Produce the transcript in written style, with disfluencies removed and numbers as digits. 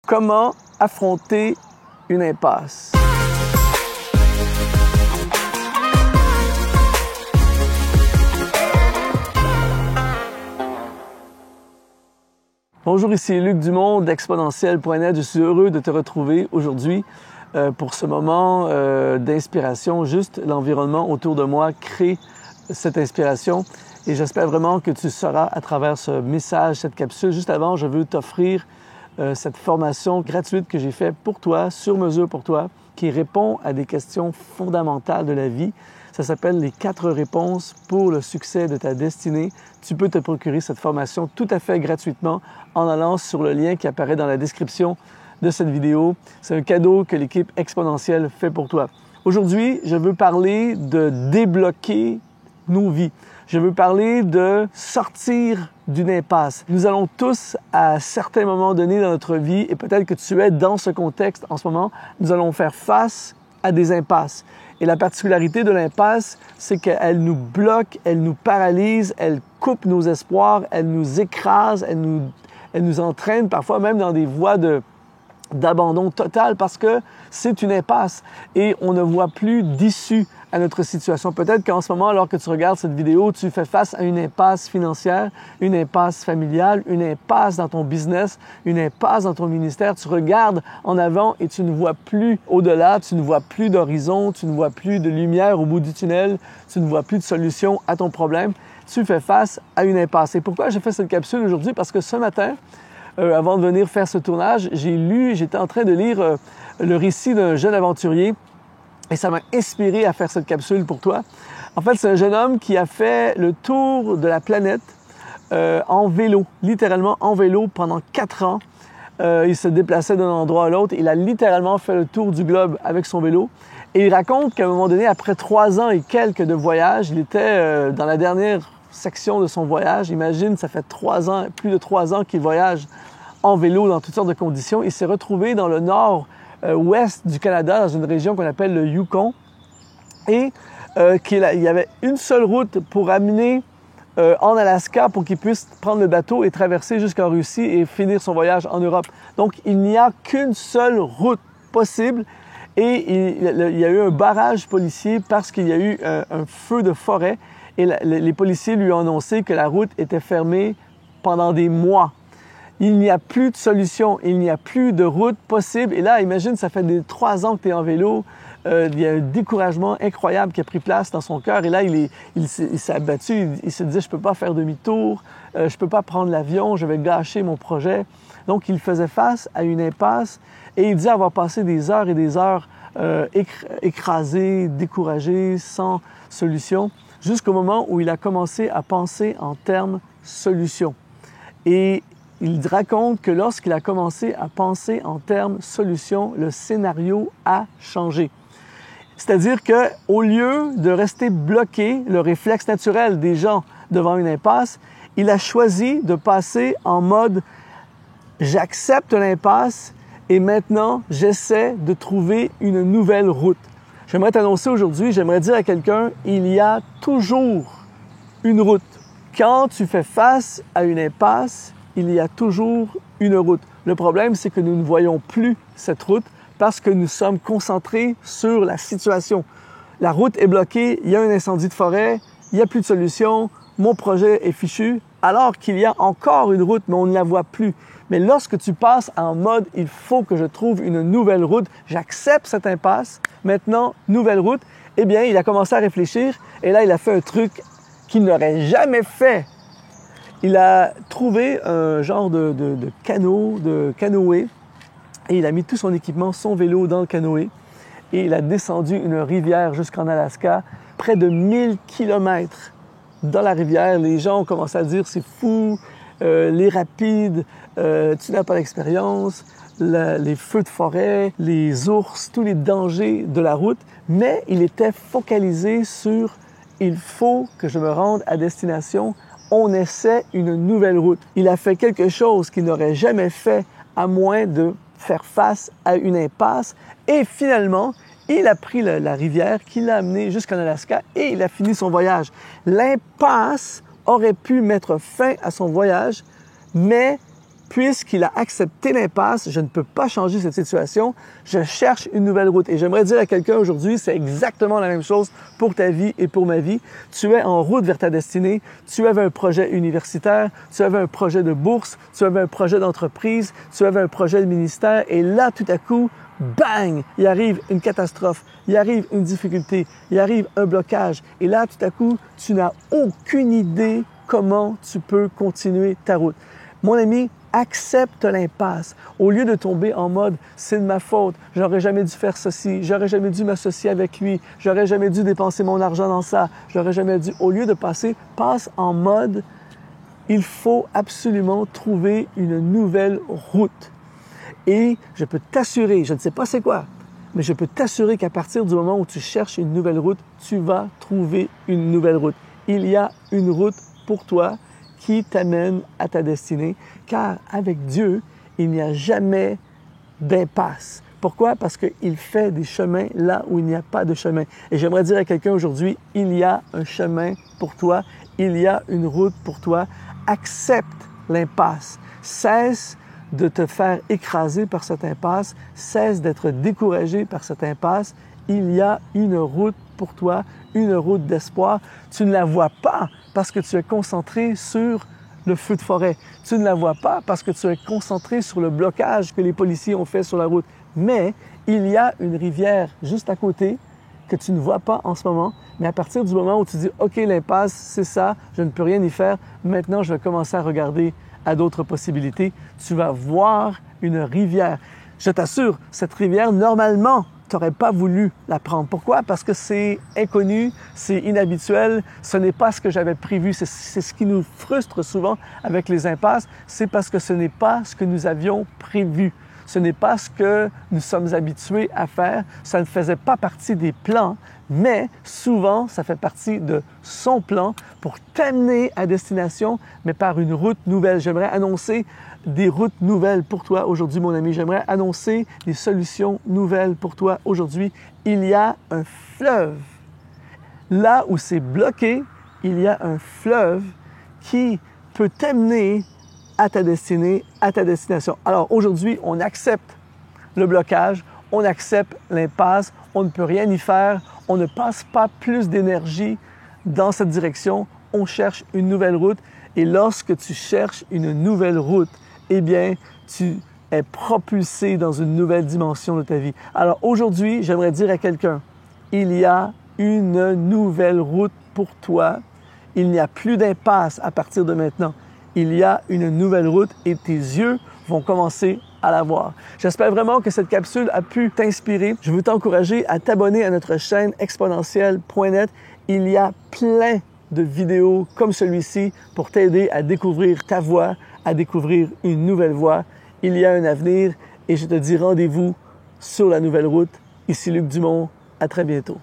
Comment affronter une impasse? Bonjour, ici Luc Dumont d'Exponentiel.net. Je suis heureux de te retrouver aujourd'hui pour ce moment d'inspiration. Juste l'environnement autour de moi crée cette inspiration et j'espère vraiment que tu sauras à travers ce message, cette capsule. Juste avant, je veux t'offrir cette formation gratuite que j'ai faite pour toi, sur mesure pour toi, qui répond à des questions fondamentales de la vie. Ça s'appelle les 4 réponses pour le succès de ta destinée. Tu peux te procurer cette formation tout à fait gratuitement en allant sur le lien qui apparaît dans la description de cette vidéo. C'est un cadeau que l'équipe Exponentielle fait pour toi. Aujourd'hui, je veux parler de débloquer nos vies. Je veux parler de sortir d'une impasse. Nous allons tous, à certains moments donnés dans notre vie, et peut-être que tu es dans ce contexte en ce moment, nous allons faire face à des impasses. Et la particularité de l'impasse, c'est qu'elle nous bloque, elle nous paralyse, elle coupe nos espoirs, elle nous écrase, elle nous entraîne parfois même dans des voies d'abandon total parce que c'est une impasse et on ne voit plus d'issue à notre situation. Peut-être qu'en ce moment, alors que tu regardes cette vidéo, tu fais face à une impasse financière, une impasse familiale, une impasse dans ton business, une impasse dans ton ministère. Tu regardes en avant et tu ne vois plus au-delà, tu ne vois plus d'horizon, tu ne vois plus de lumière au bout du tunnel, tu ne vois plus de solution à ton problème. Tu fais face à une impasse. Et pourquoi j'ai fait cette capsule aujourd'hui? Parce que ce matin, avant de venir faire ce tournage, j'étais en train de lire le récit d'un jeune aventurier et ça m'a inspiré à faire cette capsule pour toi. En fait, c'est un jeune homme qui a fait le tour de la planète en vélo, littéralement en vélo pendant 4 ans. Il se déplaçait d'un endroit à l'autre. Il a littéralement fait le tour du globe avec son vélo. Et il raconte qu'à un moment donné, après 3 ans et quelques de voyage, il était dans la dernière section de son voyage. Imagine, ça fait 3 ans, plus de 3 ans qu'il voyage en vélo dans toutes sortes de conditions. Il s'est retrouvé dans le nord-ouest du Canada, dans une région qu'on appelle le Yukon. Et il y avait une seule route pour amener en Alaska pour qu'il puisse prendre le bateau et traverser jusqu'en Russie et finir son voyage en Europe. Donc, il n'y a qu'une seule route possible. Et il y a eu un barrage policier parce qu'il y a eu un feu de forêt. Et les policiers lui ont annoncé que la route était fermée pendant des mois. Il n'y a plus de solution, il n'y a plus de route possible. Et là, imagine, ça fait 3 ans que tu es en vélo. Il y a un découragement incroyable qui a pris place dans son cœur. Et là, il s'est abattu. Il se disait, je ne peux pas faire demi-tour, je ne peux pas prendre l'avion, je vais gâcher mon projet. Donc, il faisait face à une impasse. Et il disait avoir passé des heures et des heures écrasé, découragé, sans solution, jusqu'au moment où il a commencé à penser en termes solution. Et il raconte que lorsqu'il a commencé à penser en termes solution, le scénario a changé. C'est-à-dire qu'au lieu de rester bloqué, le réflexe naturel des gens devant une impasse, il a choisi de passer en mode « j'accepte l'impasse et maintenant j'essaie de trouver une nouvelle route ». J'aimerais t'annoncer aujourd'hui, j'aimerais dire à quelqu'un, il y a toujours une route. Quand tu fais face à une impasse, il y a toujours une route. Le problème, c'est que nous ne voyons plus cette route parce que nous sommes concentrés sur la situation. La route est bloquée, il y a un incendie de forêt, il n'y a plus de solution, mon projet est fichu, alors qu'il y a encore une route, mais on ne la voit plus. Mais lorsque tu passes en mode « il faut que je trouve une nouvelle route, j'accepte cette impasse, maintenant, nouvelle route », eh bien, il a commencé à réfléchir et là, il a fait un truc qu'il n'aurait jamais fait. Il a trouvé un genre de canoë, et il a mis tout son équipement, son vélo dans le canoë, et il a descendu une rivière jusqu'en Alaska, près de 1000 kilomètres dans la rivière. Les gens ont commencé à dire « c'est fou, les rapides, tu n'as pas d'expérience, les feux de forêt, les ours, tous les dangers de la route », mais il était focalisé sur « il faut que je me rende à destination ». On essaie une nouvelle route. Il a fait quelque chose qu'il n'aurait jamais fait à moins de faire face à une impasse. Et finalement, il a pris la rivière qui l'a amené jusqu'en Alaska et il a fini son voyage. L'impasse aurait pu mettre fin à son voyage, mais puisqu'il a accepté l'impasse, je ne peux pas changer cette situation, je cherche une nouvelle route. Et j'aimerais dire à quelqu'un aujourd'hui, c'est exactement la même chose pour ta vie et pour ma vie. Tu es en route vers ta destinée, tu avais un projet universitaire, tu avais un projet de bourse, tu avais un projet d'entreprise, tu avais un projet de ministère, et là, tout à coup, bang, il arrive une catastrophe, il arrive une difficulté, il arrive un blocage. Et là, tout à coup, tu n'as aucune idée comment tu peux continuer ta route. Mon ami, accepte l'impasse. Au lieu de tomber en mode « c'est de ma faute, j'aurais jamais dû faire ceci, j'aurais jamais dû m'associer avec lui, j'aurais jamais dû dépenser mon argent dans ça, j'aurais jamais dû... » Au lieu de passe en mode « il faut absolument trouver une nouvelle route. » Et je peux t'assurer, je ne sais pas c'est quoi, mais je peux t'assurer qu'à partir du moment où tu cherches une nouvelle route, tu vas trouver une nouvelle route. Il y a une route pour toi qui t'amène à ta destinée, car avec Dieu, il n'y a jamais d'impasse. Pourquoi? Parce qu'il fait des chemins là où il n'y a pas de chemin. Et j'aimerais dire à quelqu'un aujourd'hui, il y a un chemin pour toi, il y a une route pour toi. Accepte l'impasse. Cesse de te faire écraser par cette impasse, cesse d'être découragé par cette impasse. Il y a une route pour toi, une route d'espoir. Tu ne la vois pas parce que tu es concentré sur le feu de forêt. Tu ne la vois pas parce que tu es concentré sur le blocage que les policiers ont fait sur la route. Mais il y a une rivière juste à côté que tu ne vois pas en ce moment. Mais à partir du moment où tu dis « OK, l'impasse, c'est ça, je ne peux rien y faire. Maintenant, je vais commencer à regarder à d'autres possibilités. » Tu vas voir une rivière. Je t'assure, cette rivière, normalement, tu n'aurais pas voulu la prendre. Pourquoi? Parce que c'est inconnu, c'est inhabituel, ce n'est pas ce que j'avais prévu. C'est ce qui nous frustre souvent avec les impasses, c'est parce que ce n'est pas ce que nous avions prévu. Ce n'est pas ce que nous sommes habitués à faire. Ça ne faisait pas partie des plans, mais souvent, ça fait partie de son plan pour t'amener à destination, mais par une route nouvelle. J'aimerais annoncer des routes nouvelles pour toi aujourd'hui, mon ami. J'aimerais annoncer des solutions nouvelles pour toi aujourd'hui. Il y a un fleuve. Là où c'est bloqué, il y a un fleuve qui peut t'amener à ta destinée, à ta destination. Alors aujourd'hui, on accepte le blocage, on accepte l'impasse, on ne peut rien y faire, on ne passe pas plus d'énergie dans cette direction, on cherche une nouvelle route. Et lorsque tu cherches une nouvelle route, eh bien, tu es propulsé dans une nouvelle dimension de ta vie. Alors aujourd'hui, j'aimerais dire à quelqu'un, il y a une nouvelle route pour toi. Il n'y a plus d'impasse à partir de maintenant. Il y a une nouvelle route et tes yeux vont commencer à la voir. J'espère vraiment que cette capsule a pu t'inspirer. Je veux t'encourager à t'abonner à notre chaîne exponentielle.net. Il y a plein de vidéos comme celui-ci pour t'aider à découvrir ta voie, à découvrir une nouvelle voie. Il y a un avenir et je te dis rendez-vous sur la nouvelle route. Ici Luc Dumont. À très bientôt.